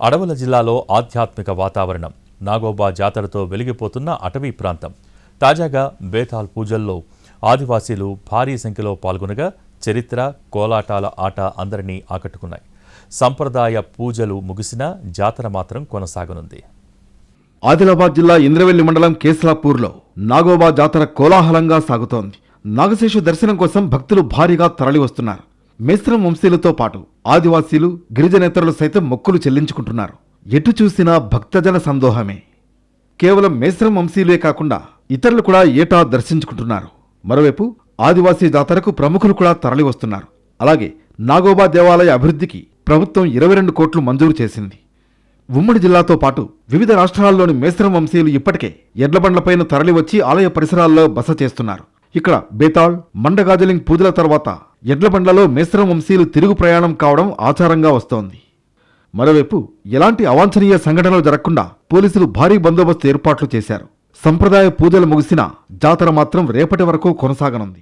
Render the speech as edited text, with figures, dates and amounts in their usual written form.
అడవుల జిల్లాలో ఆధ్యాత్మిక వాతావరణం. నాగోబా జాతరతో వెలిగిపోతున్న అటవీ ప్రాంతం. తాజాగా బేతాల్ పూజల్లో ఆదివాసీలు భారీ సంఖ్యలో పాల్గొనగా చరిత్ర, కోలాటాల ఆట అందరినీ ఆకట్టుకున్నాయి. సంప్రదాయ పూజలు ముగిసినా జాతర మాత్రం కొనసాగనుంది. ఆదిలాబాద్ జిల్లా ఇంద్రవెల్లి మండలం కేస్లాపూర్లో నాగోబా జాతర కోలాహలంగా సాగుతోంది. నాగశేషు దర్శనం కోసం భక్తులు భారీగా తరలివస్తున్నారు. మేస్రం వంశీయులతో పాటు ఆదివాసీలు, గిరిజనేతరులు సైతం మొక్కులు చెల్లించుకుంటున్నారు. ఎటు చూసినా భక్తజన సందోహమే. కేవలం మేస్రం వంశీయులే కాకుండా ఇతరులు కూడా ఏటా దర్శించుకుంటున్నారు. మరోవైపు ఆదివాసీ జాతరకు ప్రముఖులు కూడా తరలివస్తున్నారు. అలాగే నాగోబా దేవాలయ అభివృద్ధికి ప్రభుత్వం 22 కోట్లు మంజూరు చేసింది. ఉమ్మడి జిల్లాతో పాటు వివిధ రాష్ట్రాల్లోని మేస్రం వంశీయులు ఇప్పటికే ఎడ్లబండ్లపైన తరలివచ్చి ఆలయ పరిసరాల్లో బస చేస్తున్నారు. ఇక్కడ బేతాళ్, మండగాజలింగ్ పూజల తర్వాత ఎడ్లబండ్లలో మేస్రం వంశీయులు తిరుగు ప్రయాణం కావడం ఆచారంగా వస్తోంది. మరోవైపు ఎలాంటి అవాంఛనీయ సంఘటనలు జరగకుండా పోలీసులు భారీ బందోబస్తు ఏర్పాట్లు చేశారు. సంప్రదాయ పూజలు ముగిసినా జాతర మాత్రం రేపటి వరకు కొనసాగనుంది.